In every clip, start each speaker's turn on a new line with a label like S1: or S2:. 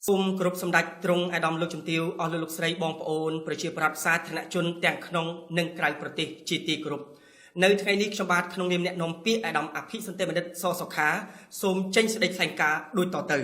S1: សូមគោរពសម្ដេចទ្រង់អាដាមលោកជំទាវអស់លោកស្រីបងប្អូនប្រជាប្រដ្ឋសាធារណជនទាំងក្នុងនិងក្រៅប្រទេសជាទីគោរពនៅថ្ងៃនេះខ្ញុំបាទក្នុងនាមអ្នកនាំពាក្យអាដាមអភិសន្តិបណ្ឌិតសសុខាសូមចេញសេចក្តីថ្លែងការណ៍ដូចតទៅ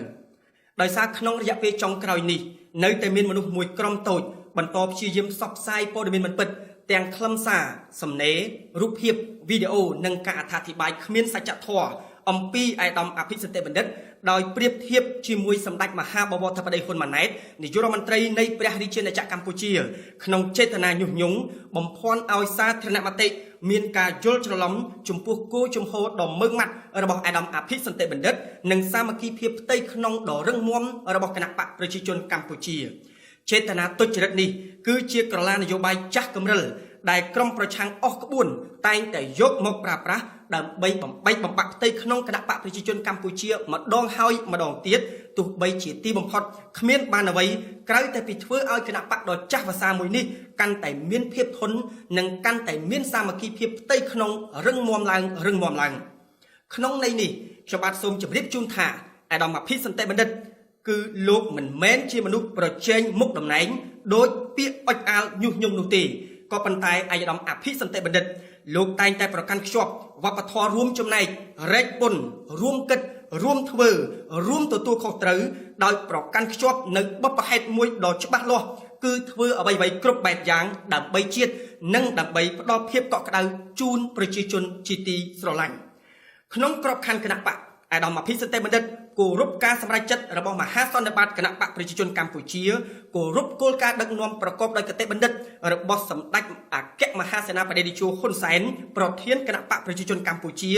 S1: ដោយសារក្នុងរយៈពេលចុងក្រោយនេះនៅតែមានមនុស្សមួយក្រុមតូចបន្តព្យាយាមផ្សព្វផ្សាយព័ត៌មានមិនពិតទាំងខ្លឹមសារសំណេររូបភាពវីដេអូនិងការអត្ថាធិប្បាយគ្មានសច្ចធម៌អំពីអាដាមអភិសន្តិបណ្ឌិតដោយប្រៀបធៀបជាមួយសម្ដេចមហាបវរធិបតីហ៊ុនម៉ាណែតនាយករដ្ឋមន្ត្រីនៃព្រះរាជាណាចក្រកម្ពុជាក្នុងចេតនាញុះញង់បំភាន់ឲ្យសាធារណមតិមានការយល់ច្រឡំចំពោះគោលជំហរដ៏ម៉ឺងម៉ាត់របស់អាដាមអភិសន្តិបណ្ឌិតនិងសាមគ្គីភាពផ្ទៃក្នុងដ៏រឹងមាំរបស់គណៈបកប្រជាជនកម្ពុជាចេតនាទុច្ចរិតនេះគឺជាក្រឡានយោបាយចាស់គំរិលដែលក្រុមប្រឆាំងអស់ក្បួនតែងតែយកមកប្រើប្រាស់ដើម្បីបំបែកបំបាក់ផ្ទៃក្នុងគណៈបកប្រជាជនកម្ពុជាម្ដងហើយម្ដងទៀតទោះបីជាទីបំផុតគ្មានបានអ្វីក្រៅតែពីធ្វើឲ្យគណៈបកដ៏ចាស់វសាមួយនេះកាន់តែមានភាពធន់និងកាន់តែមានសាមគ្គីភាពផ្ទៃក្នុងរឹងមាំឡើងក្នុងន័យនេះខ្ញុំបាទសូមជម្រាបជូនថាអាដាមអភិសន្តិបណ្ឌិតគឺលោកមិនមែនជាមនុស្សប្រជែងមុខតំណែងដោយពាក្យអុចអាលញុះញង់នោះទេក៏ប៉ុន្តែអាយដាមអភិសន្តិបណ្ឌិតលោកតែងតែប្រកាន់ខ្ជាប់វប្បធម៌រួមចំណែករែកពុនរួមគិតរួមធ្វើរួមទទួលខុសត្រូវដោយប្រកាន់ខ្ជាប់នៅបបផហេតុមួយដ៏ច្បាស់លាស់គឺធ្វើអ្វីៗគ្រប់បែបយ៉ាងដើម្បីជាតិនិងដើម្បីផ្ដល់ភាពកក់ក្ដៅជូនប្រជាជនជាទីស្រឡាញ់ក្នុងក្របខ័ណ្ឌគណៈបកអាដាមអភិសន្តិបណ្ឌិតគោរពការសម្រេចចិត្តរបស់មហាសន្និបាតគណៈបកប្រជាជនកម្ពុជាគោរពគោលការណ៍ដឹកនាំប្រកបដោយគតិបណ្ឌិតរបស់សម្ដេចអគ្គមហាសេនាបតីតេជោហ៊ុនសែនប្រធានគណៈបកប្រជាជនកម្ពុជា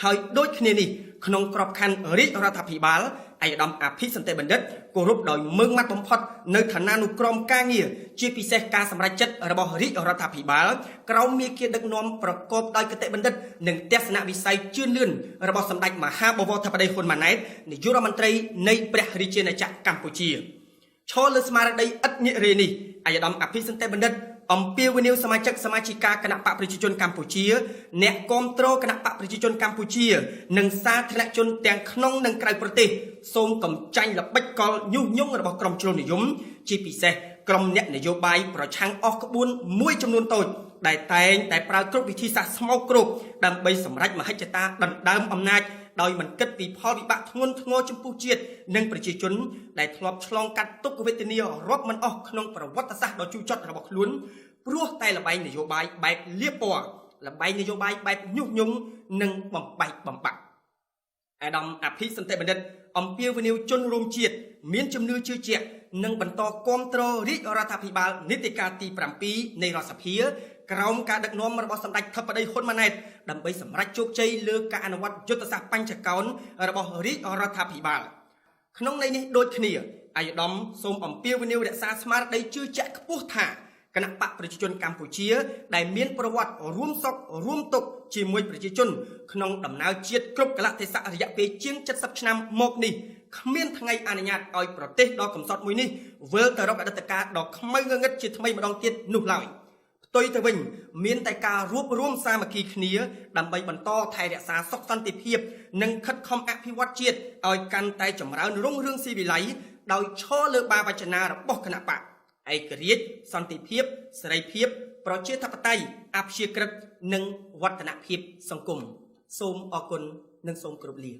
S1: ហើយដូចគ្នានេះក្នុងក្របខ័ណ្ឌរាជរដ្ឋាភិបាលអាយដាមអភិសន្តិបណ្ឌិតគោរពដោយម៉ឺងម៉ាត់បំផុតនៅឋានានុក្រមការងារជាពិសេសការសម្រេចចិត្តរបស់រាជរដ្ឋាភិបាលក្រោមមាគ៌ាដឹកនាំប្រកបដោយគតិបណ្ឌិតនិងទស្សនវិស័យជឿនលឿនរបស់សម្ដេចមហាបវរធិបតីហ៊ុនម៉ាណែតនាយករដ្ឋមន្ត្រីនៃព្រះរាជាណាចក្រកម្ពុជាឈរលើស្មារតីឥតនិរេនេះអាយដាមអភិសន្តិបណ្ឌិតអំពាវនាវសមាជិកសមាជិកាគណៈបកប្រជាជនកម្ពុជាអ្នកគាំទ្រគណៈបកប្រជាជនកម្ពុជានិងសាធារណជនទាំងក្នុងនិងក្រៅប្រទេសសូមកំចាញ់ល្បិចកលញុះញង់របស់ក្រុមជ្រុលនិយមជាពិសេសក្រុមអ្នកនយោបាយប្រឆាំងអស់ក្បួនមួយចំនួនតូចដែលតែងតែប្រើគ្រប់វិធីសាស្ត្រស្មោកគ្រោកដើម្បីសម្រេចមហិច្ឆតាដណ្ដើមអំណាចដោយមិនគិតពីផលវិបាកធ្ងន់ធ្ងរចំពោះជាតិនិងប្រជាជនដែលធ្លាប់ឆ្លងកាត់ទុក្ខវេទនារាប់មិនអស់ក្នុងប្រវត្តិសាស្ត្រដ៏ជូរចត់របស់ខ្លួនព្រោះតែល្បែងនយោបាយបែបលៀបពណ៌ល្បែងនយោបាយបែបញុះញង់និងបំបែកបំបាក់អាដាមអភិសន្តិបណ្ឌិតអំពាវនាវជនរួមជាតិមានជំនឿជឿជាក់និងបន្តគាំទ្ររាជរដ្ឋាភិបាលនីតិកាលទី7នៃរដ្ឋសភាក្រោមការដឹកនាំរបស់សម្ដេចធិបតីហ៊ុនម៉ាណែតដើម្បីសម្រេចជោគជ័យលើការអនុវត្តយុទ្ធសាស្ត្របញ្ចកោណរបស់រាជរដ្ឋាភិបាលក្នុងន័យនេះដូចគ្នាអាយដាមសូមអំពាវនាវរក្សាស្មារតីជឿជាក់ខ្ពស់ថាគណៈបកប្រជាជនកម្ពុជាដែលមានប្រវត្តិរួមសុខរួមទុក្ខជាមួយប្រជាជនក្នុងដំណើរជាតិគ្រប់កលៈទេសៈរយៈពេលជាង70ឆ្នាំមកនេះគ្មានថ្ងៃអនុញ្ញាតឲ្យប្រទេសដ៏កំសត់មួយនេះវិលទៅរកអតីតកាលដ៏ខ្មៅងងឹតជាថ្មីម្ដងទៀតនោះឡើយផ្ទុយទៅវិញមានតែការរួបរวมសាមគ្គីគ្នាដើម្បីបន្តថែរក្សាសុខសន្តិភាពនិងខិតខំអភិវឌ្ឍជាតិឲ្យកាន់តែចម្រើនរុងរឿងស៊ីវិល័យដោយឈរលើបាវចនារបស់គណៈបកឯករាជ្យសន្តិភាពសេរីភាពប្រជាធិបតេយ្យអព្យាក្រឹតនិងវឌ្ឍនភាពសង្គមសូមអរគុណនិងសូមគោរពលា